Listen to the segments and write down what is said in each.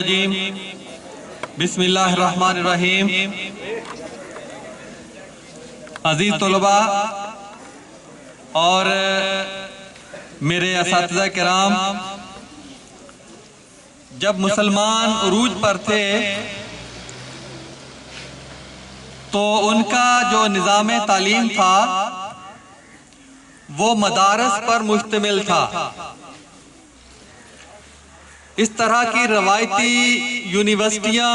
بسم اللہ الرحمن الرحیم۔ عزیز طلباء اور میرے اساتذہ کرام، جب مسلمان عروج پر تھے تو ان کا جو نظام تعلیم تھا وہ مدارس پر مشتمل تھا۔ اس طرح کی روایتی یونیورسٹیاں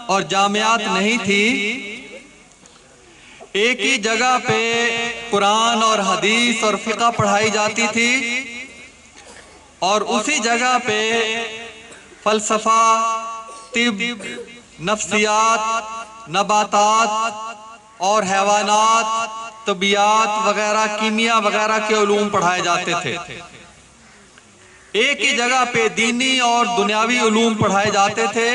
اور جامعات نہیں تھی۔ ایک ہی جگہ پہ قرآن اور حدیث اور فقہ پڑھائی جاتی تھی اور اسی جگہ پہ فلسفہ، طب، نفسیات، نباتات اور حیوانات، طبیعیات وغیرہ، کیمیا وغیرہ کے علوم پڑھائے جاتے تھے۔ ایک ہی جگہ پہ دینی اور دنیاوی علوم پڑھائے جاتے تھے،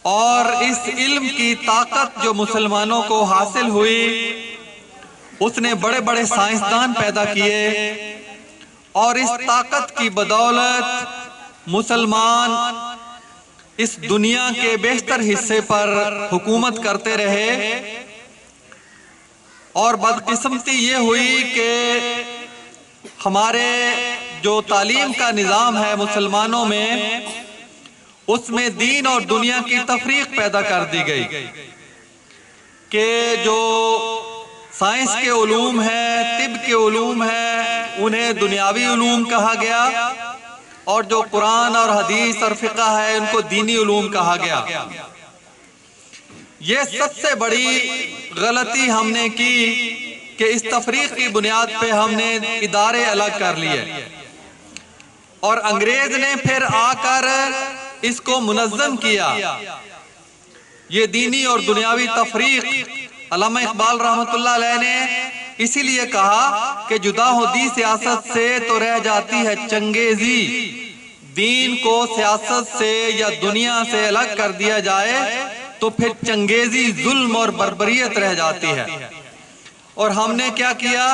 اور اس علم کی طاقت جو مسلمانوں کو حاصل ہوئی، اس نے بڑے بڑے سائنسدان پیدا کیے، اور اس طاقت کی بدولت مسلمان اس دنیا کے بیشتر حصے پر حکومت کرتے رہے۔ اور بدقسمتی یہ ہوئی کہ ہمارے جو تعلیم کا نظام ہے مسلمانوں میں، اس میں دین اور دنیا کی تفریق پیدا کر دی گئی کہ جو سائنس کے علوم ہیں، طب کے علوم ہیں، انہیں دنیاوی علوم کہا گیا، اور جو قرآن اور حدیث اور فقہ ہے ان کو دینی علوم کہا گیا۔ یہ سب سے بڑی غلطی ہم نے کی کہ اس تفریق کی بنیاد پہ ہم نے ادارے الگ کر لیے، اور انگریز نے پھر آ کر اس کو منظم کیا۔ یہ دینی اور دنیاوی تفریق علامہ اقبال رحمۃ اللہ علیہ نے اسی لیے کہا کہ جدا ہو دی سیاست سے تو رہ جاتی ہے چنگیزی۔ دین کو سیاست سے یا دنیا سے الگ کر دیا جائے تو پھر چنگیزی، ظلم اور بربریت رہ جاتی ہے۔ اور ہم نے کیا کیا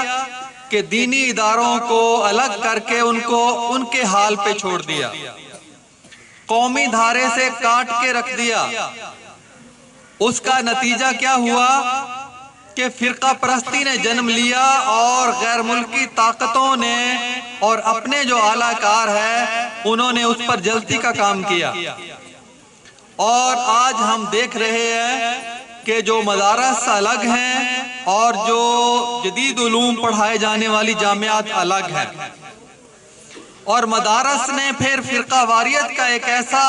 کہ دینی اداروں کو الگ کر کے ان کو ان کے حال پہ چھوڑ دیا، قومی دھارے سے کاٹ کے رکھ دیا۔ اس کا نتیجہ کیا ہوا کہ فرقہ پرستی نے جنم لیا، اور غیر ملکی طاقتوں نے اور اپنے جو اعلیٰ کار ہے انہوں نے اس پر جلتی کا کام کیا۔ اور آج ہم دیکھ رہے ہیں کہ جو مدارس الگ ہیں اور جو جدید علوم پڑھائے جانے والی جامعات الگ ہیں، اور مدارس نے پھر فرقہ واریت کا ایک ایسا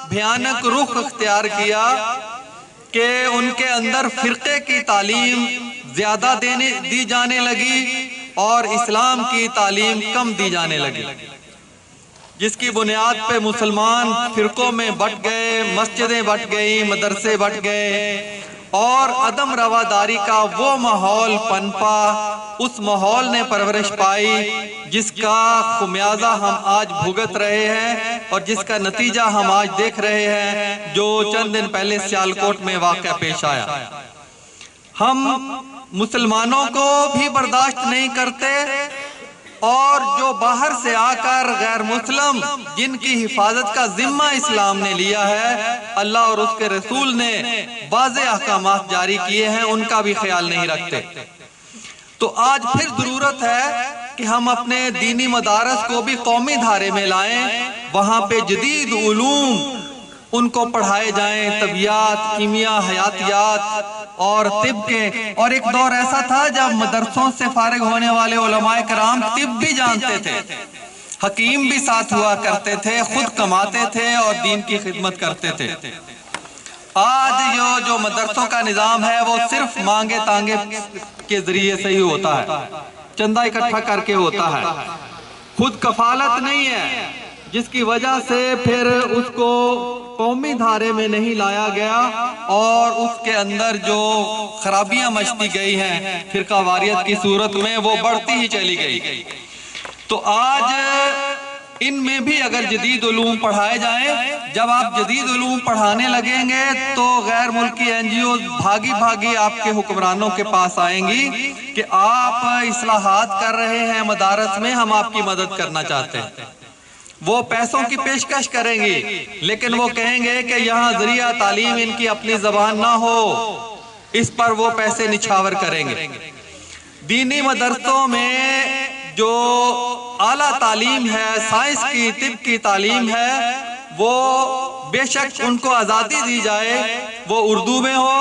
بھیانک رخ اختیار کیا کہ ان کے اندر فرقے کی تعلیم زیادہ دی جانے لگی اور اسلام کی تعلیم کم دی جانے لگی، جس کی بنیاد پہ مسلمان فرقوں میں بٹ گئے، مسجدیں بٹ گئیں، مدرسے بٹ گئے، اور عدم رواداری کا وہ ماحول پنپا، اس ماحول نے پرورش پائی جس کا خمیازہ ہم آج بھگت رہے ہیں، اور جس کا نتیجہ ہم آج دیکھ رہے ہیں جو چند دن پہلے سیالکوٹ میں واقعہ پیش آیا۔ ہم مسلمانوں کو بھی برداشت نہیں کرتے، اور جو باہر سے آ کر غیر مسلم جن کی حفاظت کا ذمہ اسلام نے لیا ہے، اللہ اور اس کے رسول نے واضح احکامات جاری کیے ہیں، ان کا بھی خیال نہیں رکھتے۔ تو آج پھر ضرورت ہے کہ ہم اپنے دینی مدارس کو بھی قومی دھارے میں لائیں، وہاں پہ جدید علوم ان کو پڑھائے جائیں، طبیعیات، کیمیا، حیاتیات اور طب کے۔ اور ایک دور ایسا تھا جب مدرسوں سے فارغ ہونے والے علماء کرام طب بھی جانتے تھے، حکیم بھی ساتھ ہوا کرتے تھے، خود کماتے تھے اور دین کی خدمت کرتے تھے۔ آج جو مدرسوں کا نظام ہے وہ صرف مانگے تانگے کے ذریعے سے ہی ہوتا ہے، چندہ اکٹھا کر کے ہوتا ہے، خود کفالت نہیں ہے، جس کی وجہ سے پھر اس کو قومی دھارے میں نہیں لایا گیا، اور اس کے اندر جو خرابیاں مچتی گئی ہیں فرقہ واریت کی صورت میں، وہ بڑھتی ہی چلی گئی۔ تو آج ان میں بھی اگر جدید علوم پڑھائے جائیں، جب آپ جدید علوم پڑھانے لگیں گے تو غیر ملکی این جی اوز بھاگی بھاگی آپ کے حکمرانوں کے پاس آئیں گی کہ آپ اصلاحات کر رہے ہیں مدارس میں، ہم آپ کی مدد کرنا چاہتے ہیں۔ وہ پیسوں کی پیشکش کریں گی، لیکن وہ کہیں گے کہ یہاں ذریعہ تعلیم ان کی اپنی زبان نہ ہو، اس پر وہ پیسے نچھاور کریں گے۔ دینی مدرسوں میں جو اعلیٰ تعلیم ہے، سائنس کی، طب کی تعلیم ہے، وہ بے شک ان کو آزادی دی جائے، وہ اردو میں ہو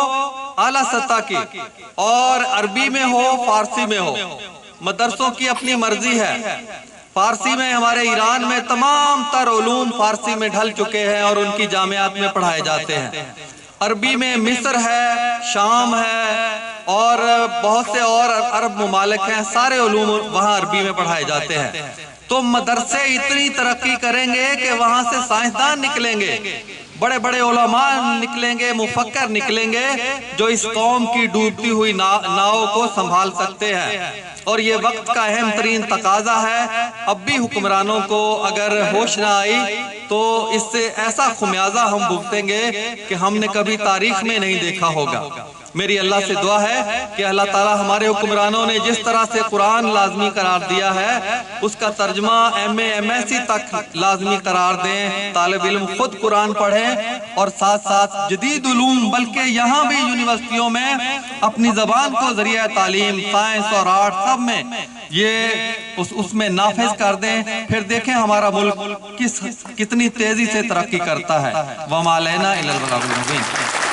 اعلیٰ سطح کی، اور عربی میں ہو، فارسی میں ہو، مدرسوں کی اپنی مرضی ہے۔ فارسی میں ہمارے ایران میں تمام تر علوم فارسی میں ڈھل چکے ہیں اور ان کی جامعات میں پڑھائے جاتے ہیں۔ عربی میں مصر ہے، شام ہے، اور بہت سے اور عرب ممالک ہیں، سارے علوم وہاں عربی میں پڑھائے جاتے ہیں۔ تو مدرسے اتنی ترقی کریں گے کہ وہاں سے سائنسدان نکلیں گے، بڑے بڑے علماء نکلیں گے، مفکر نکلیں گے، جو اس قوم کی ڈوبتی ہوئی ناؤ کو سنبھال سکتے ہیں۔ اور یہ وقت کا اہم ترین تقاضا ہے۔ اب بھی حکمرانوں کو اگر ہوش نہ آئی تو اس سے ایسا خمیازہ ہم بھگتیں گے کہ ہم نے کبھی تاریخ میں نہیں دیکھا ہوگا۔ میری اللہ سے دعا ہے کہ اللہ تعالی ہمارے حکمرانوں نے جس طرح سے قرآن لازمی قرار دیا ہے، اس کا ترجمہ MA MSc تک لازمی قرار دیں، طالب علم خود قرآن پڑھیں، اور ساتھ ساتھ جدید علوم، بلکہ یہاں بھی یونیورسٹیوں میں اپنی زبان کو ذریعہ تعلیم، سائنس اور آرٹ سب میں یہ اس میں نافذ کر دیں۔ پھر دیکھیں ہمارا ملک کتنی تیزی سے ترقی کرتا ہے۔ وَمَا عَلَيْنَا إِلَّا الْبَلَاغُ الْمُبِينُ۔